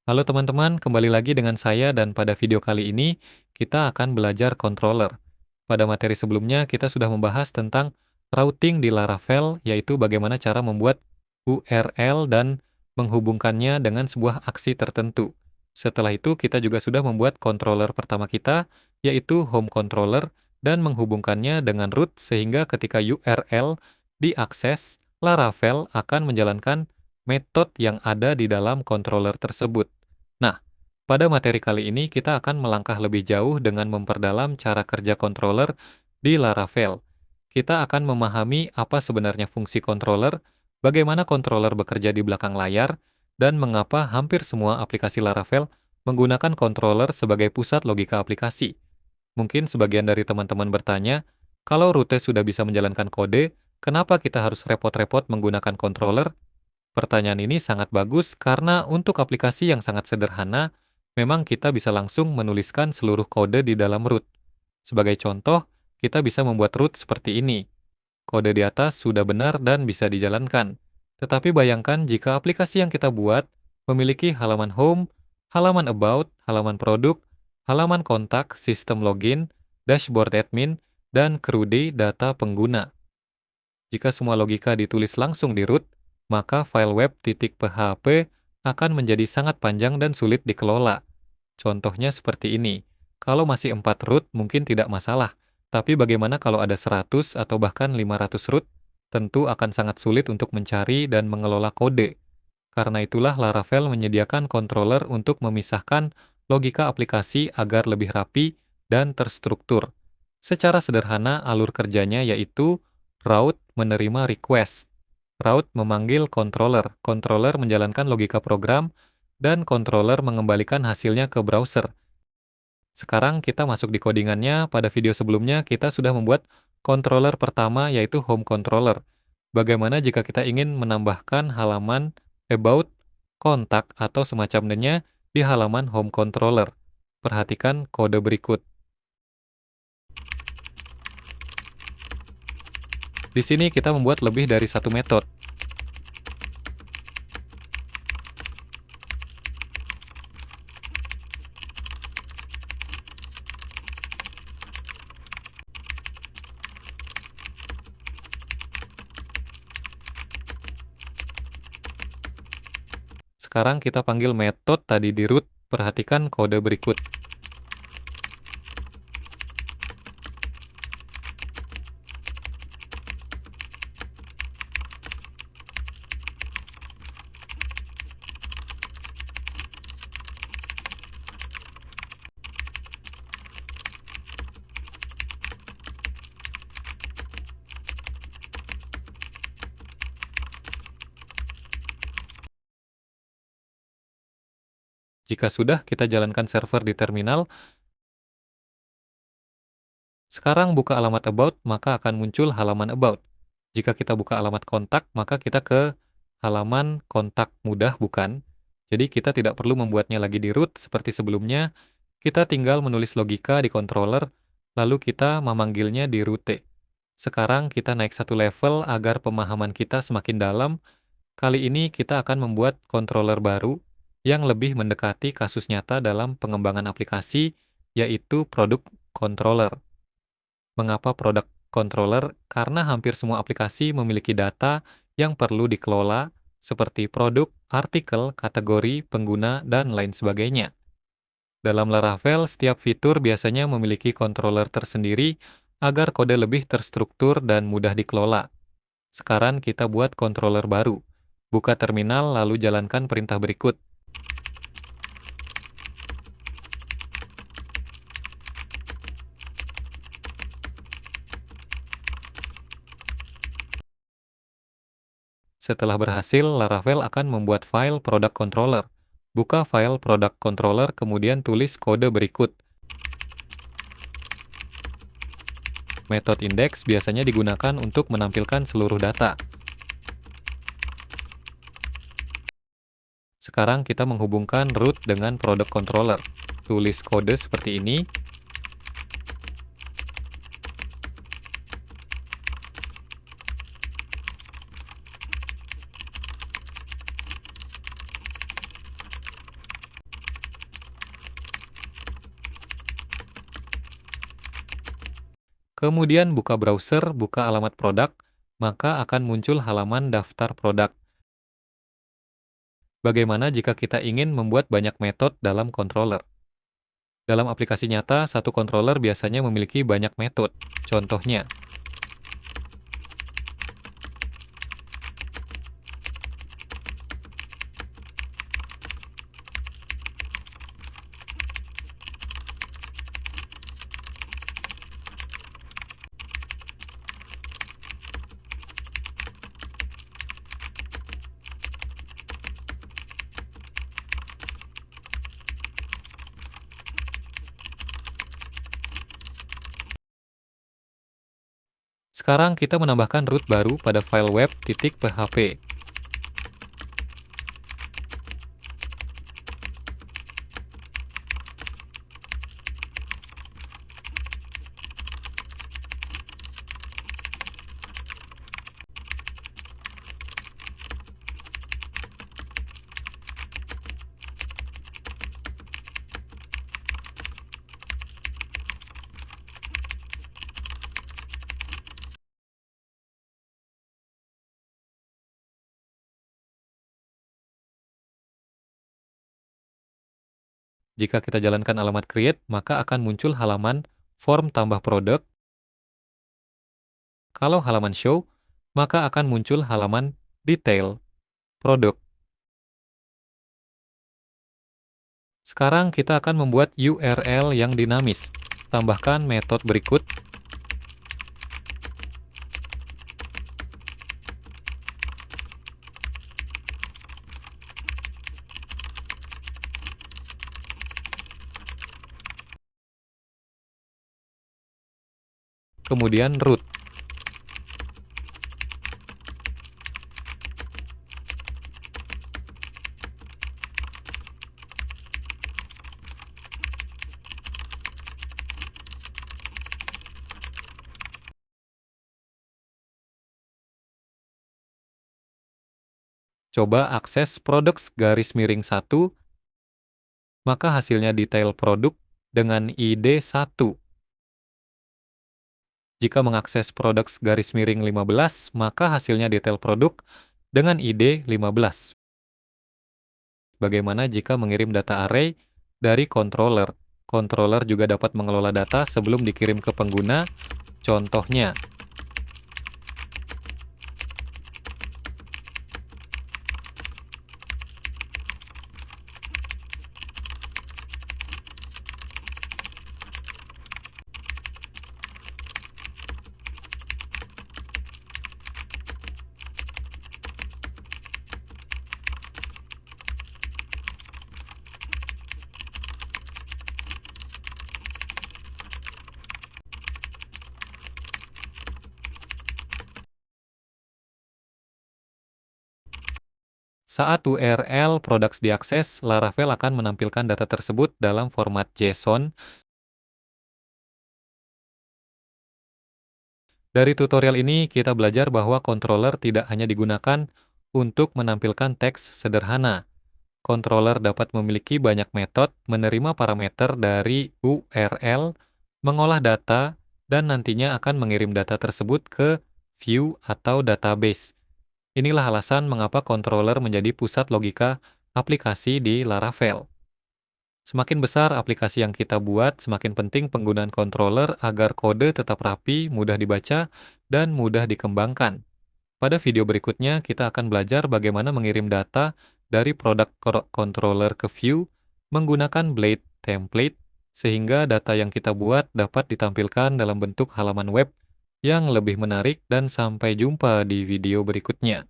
Halo teman-teman, kembali lagi dengan saya dan pada video kali ini kita akan belajar controller. Pada materi sebelumnya kita sudah membahas tentang routing di Laravel, yaitu bagaimana cara membuat URL dan menghubungkannya dengan sebuah aksi tertentu. Setelah itu kita juga sudah membuat controller pertama kita, yaitu home controller, dan menghubungkannya dengan root sehingga ketika URL diakses, Laravel akan menjalankan metode yang ada di dalam controller tersebut. Nah, pada materi kali ini kita akan melangkah lebih jauh dengan memperdalam cara kerja controller di Laravel. Kita akan memahami apa sebenarnya fungsi controller, bagaimana controller bekerja di belakang layar, dan mengapa hampir semua aplikasi Laravel menggunakan controller sebagai pusat logika aplikasi. Mungkin sebagian dari teman-teman bertanya, kalau Root sudah bisa menjalankan kode, kenapa kita harus repot-repot menggunakan controller? Pertanyaan ini sangat bagus karena untuk aplikasi yang sangat sederhana, memang kita bisa langsung menuliskan seluruh kode di dalam root. Sebagai contoh, kita bisa membuat root seperti ini. Kode di atas sudah benar dan bisa dijalankan. Tetapi bayangkan jika aplikasi yang kita buat memiliki halaman home, halaman about, halaman produk, halaman kontak, sistem login, dashboard admin, dan CRUD data pengguna. Jika semua logika ditulis langsung di root, maka file web.php akan menjadi sangat panjang dan sulit dikelola. Contohnya seperti ini. Kalau masih 4 root mungkin tidak masalah, tapi bagaimana kalau ada 100 atau bahkan 500 root? Tentu akan sangat sulit untuk mencari dan mengelola kode. Karena itulah Laravel menyediakan controller untuk memisahkan logika aplikasi agar lebih rapi dan terstruktur. Secara sederhana, alur kerjanya yaitu route menerima request, route memanggil controller, controller menjalankan logika program, dan controller mengembalikan hasilnya ke browser. Sekarang kita masuk di codingannya. Pada video sebelumnya kita sudah membuat controller pertama yaitu home controller. Bagaimana jika kita ingin menambahkan halaman about, kontak, atau semacamnya di halaman home controller? Perhatikan kode berikut. Di sini kita membuat lebih dari satu metode. Sekarang kita panggil metode tadi di root. Perhatikan kode berikut. Jika sudah, kita jalankan server di terminal. Sekarang buka alamat about, maka akan muncul halaman about. Jika kita buka alamat kontak, maka kita ke halaman kontak mudah, bukan? Jadi kita tidak perlu membuatnya lagi di root seperti sebelumnya. Kita tinggal menulis logika di controller, lalu kita memanggilnya di root. Sekarang kita naik satu level agar pemahaman kita semakin dalam. Kali ini kita akan membuat controller baru yang lebih mendekati kasus nyata dalam pengembangan aplikasi, yaitu product controller. Mengapa product controller? Karena hampir semua aplikasi memiliki data yang perlu dikelola, seperti produk, artikel, kategori, pengguna, dan lain sebagainya. Dalam Laravel, setiap fitur biasanya memiliki controller tersendiri agar kode lebih terstruktur dan mudah dikelola. Sekarang kita buat controller baru. Buka terminal lalu jalankan perintah berikut. Setelah berhasil, Laravel akan membuat file product controller. Buka file product controller, kemudian tulis kode berikut. Metode index biasanya digunakan untuk menampilkan seluruh data. Sekarang kita menghubungkan root dengan product controller. Tulis kode seperti ini. Kemudian buka browser, buka alamat produk, maka akan muncul halaman daftar produk. Bagaimana jika kita ingin membuat banyak metode dalam controller? Dalam aplikasi nyata, satu controller biasanya memiliki banyak metode. Contohnya, sekarang kita menambahkan root baru pada file web.php. Jika kita jalankan alamat create, maka akan muncul halaman form tambah produk. Kalau halaman show, maka akan muncul halaman detail produk. Sekarang kita akan membuat URL yang dinamis. Tambahkan metode berikut. Kemudian root. Coba akses products garis miring 1, maka hasilnya detail produk dengan ID 1. Jika mengakses products garis miring 15, maka hasilnya detail produk dengan ID 15. Bagaimana jika mengirim data array dari controller? Controller juga dapat mengelola data sebelum dikirim ke pengguna. Contohnya, saat URL products diakses, Laravel akan menampilkan data tersebut dalam format JSON. Dari tutorial ini, kita belajar bahwa controller tidak hanya digunakan untuk menampilkan teks sederhana. Controller dapat memiliki banyak metode, menerima parameter dari URL, mengolah data, dan nantinya akan mengirim data tersebut ke view atau database. Inilah alasan mengapa controller menjadi pusat logika aplikasi di Laravel. Semakin besar aplikasi yang kita buat, semakin penting penggunaan controller agar kode tetap rapi, mudah dibaca, dan mudah dikembangkan. Pada video berikutnya, kita akan belajar bagaimana mengirim data dari produk controller ke view menggunakan Blade template, sehingga data yang kita buat dapat ditampilkan dalam bentuk halaman web yang lebih menarik, dan sampai jumpa di video berikutnya.